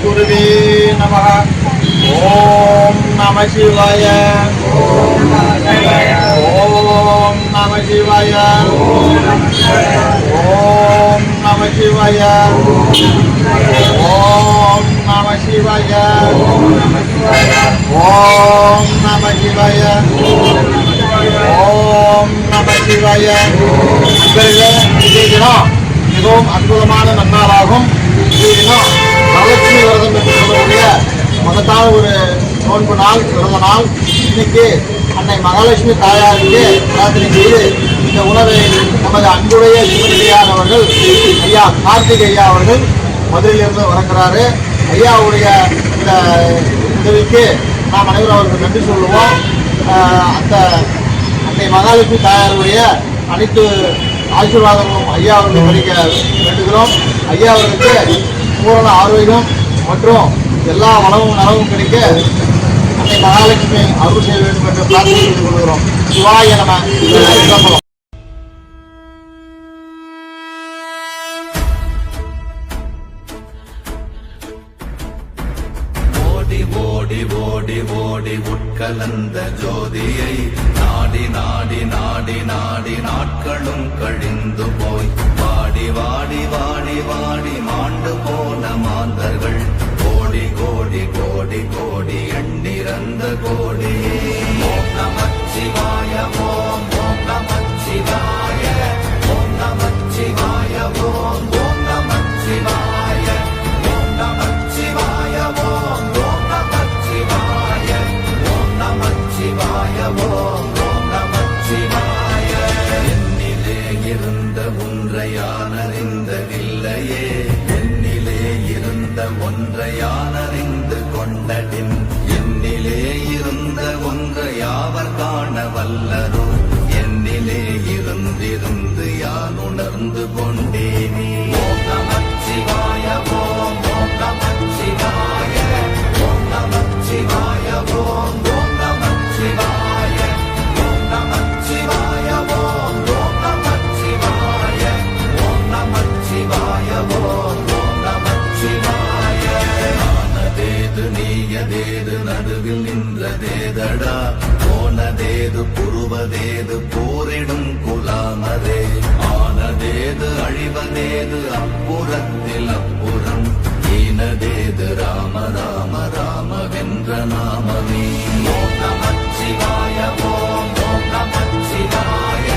சத்குருவே நமः. ஓம் நம சிவாய. ஓம் நம சிவாய. ஓம் நம சிவாய. ஓம் நம சிவாய. ஓம் நம சிவாய. ஓம் நம சிவாய. இன்றைய தினம் மிகவும் அற்புதமான நன்னாளாகும். இன்றைய தினம் மகாலட்சுமி விரதம் என்று சொல்லக்கூடிய மகத்தான ஒரு நோன்பு நாள், விரத நாள். இன்னைக்கு அன்னை மகாலட்சுமி தாயாருக்கு பிரார்த்தனை செய்து இந்த உணவை நமது அன்புடைய சிவனடியார் அவர்கள் ஐயா கார்த்திக் ஐயா அவர்கள் மதுரையிலிருந்து வழங்குறாரு. ஐயாவுடைய இந்த உதவிக்கு நாம் அனைவரும் அவருக்கு நன்றி சொல்லுவோம். அந்த அன்னை மகாலட்சுமி தாயாருடைய அனைத்து ஆசீர்வாதங்களும் ஐயா அவர்கள் கிடைக்க வேண்டுகிறோம். ஐயா அவர்களுக்கு பூரண ஆரோக்கியம் மற்றும் எல்லா வளமும் நலமும் கிடைக்க அன்னை மகாலட்சுமி அருள் செய்ய வேண்டும் என்று பிரார்த்தனை செய்து கொள்கிறோம். சிவாய நம. ஓடி ஓடி ஓடி உட்கலந்த ஜோதியை நாடி நாடி நாடி நாடி நாட்களும் கழிந்து போய் வாடி வாடி வாடி வாடி மாண்டு போன மாந்தர்கள் கோடி கோடி கோடி கோடி எண்ணிறந்த கோடி. ஓம் நமச்சிவாய. ஓம் ஓம் நமச்சிவாய. ஓம் நமச்சிவாய. ஓம் ஓம் நமச்சிவாய. ஓம் நமச்சிவாய. ஓம் ஓம் நமச்சிவாய. ஓம் நமச்சிவாய. ஓம் ஓம் நமச்சிவாய. என்னிலே இருந்த ஒன்றையானறிந்ததில்லையே, என்னிலே இருந்த ஒன்றையானறிந்து கொண்டடின், என்னிலே இருந்த ஒன்றை யாவர் காண வல்லரோ, என்னிலே இருந்திருந்து யான் உணர்ந்து கொண்டேனே. ஓம் நமச்சிவாய. ஓம் ஓம் நமச்சிவாய. ஓம் நமச்சிவாய. ஓம் ஓம் நமச்சிவாய. ஓம் நமச்சிவாய. ஓம் ஓம் நமச்சிவாய. ஓம் நமச்சிவாய. ஓம் ஓம் நமச்சிவாய. ஆனதேது நீயதேது நடுவில் நின்றதேதடா, போனதேது புருவதேது போரிடும் குலாமரே, ஆனதேது அழிவதேது அப்புறத்தில் அப்புறம், ஈனதேது ராம ராம ராம வென்ற நாமமே. ஓம் நமச்சிவாய. ஓம் ஓம் நமச்சிவாய.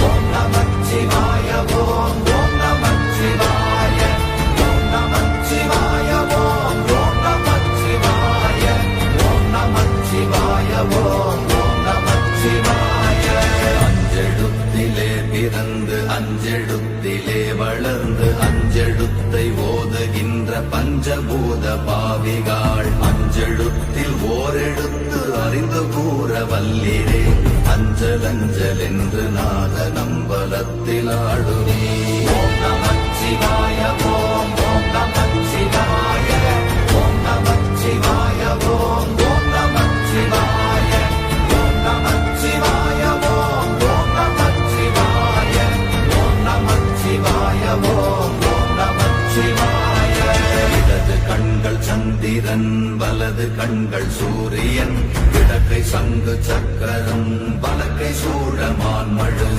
ஓம் நமச்சிவாய. ஓம் ஓம் நமச்சிவாய. ஓம் நமச்சிவாய. ஓம் ஓம் நமச்சிவாய. ஓம் நமச்சிவாய. ஓம் ஓம் நமச்சிவாய. அஞ்செழுத்திலே பிறந்து அஞ்செழுத்திலே வளர்ந்து அஞ்செழுத்தை ஓதுகின்ற பஞ்சபூத பாவிகாள், அஞ்செழுத்தில் ஓரெழுத்து அறிந்து கூற வல்லிரே, அஞ்சல் அஞ்சல் என்று நாத நம்பலத்தில் ஆடுமே. ஓம் நமச்சிவாய. ஓம் ஓம் நமச்சிவாய. ஓம் நமச்சிவாய. ஓம் ஓம் நமச்சிவாய. ஓம் நமச்சிவாய. ஓம் ஓம் நமச்சிவாய. ஓம் நமச்சிவாய. ஓம் ஓம் நமச்சிவாய. இடது கண்கள் சந்திரன், வலது கண்கள் சூரியன், இடக்கை சங்கு சக்கரம், வலக்கை சூழமான் மழு,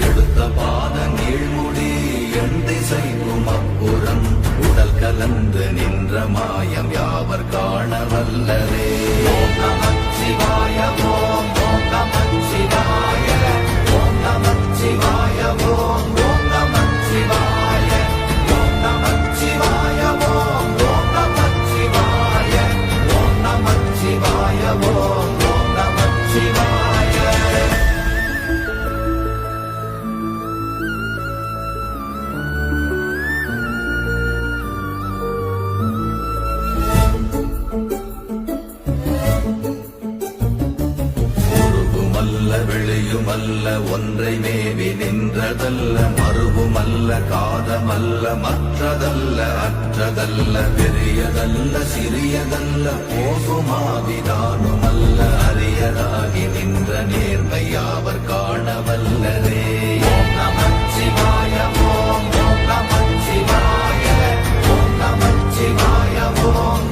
எடுத்த பாத நீழ்முடி எண் திசைக்கும் அப்புறம், உடல் கலந்து நின்ற மாயம் யாவர் காண வல்லரே. ஓம் நமச்சிவாய. ஓம் ஓம் நமச்சிவாய. ஓம் நமச்சிவாய. ஓம் ஓம் நமச்சிவாய. ஓம் நமச்சிவாய. ஓம் ஓம் நமச்சிவாய. ஓம் நமச்சிவாய. ஓம் ஓம் நமச்சிவாய. வெளியுமல்ல ஒன்றை மேவி நின்றதல்ல, மறுவுமல்ல காதமல்ல மற்றதல்ல அற்றதல்ல, பெரியதல்ல சிறியதல்ல போகுமாவிதானுமல்ல, அரியராகி நின்ற நேர்மை யாவர் காணவல்லரே. ஓம் நமச்சிவாய. ஓம் ஓம் நமச்சிவாய. ஓம் நமச்சிவாய. ஓம்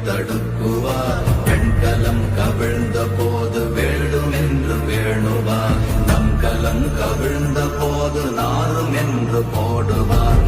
தடுக்குவார் வெண்கலம் கவிழ்ந்த போது வேண்டுமென்று வேணுவார் நம் கலம் கவிழ்ந்த போது நாரும் என்று போடுவார்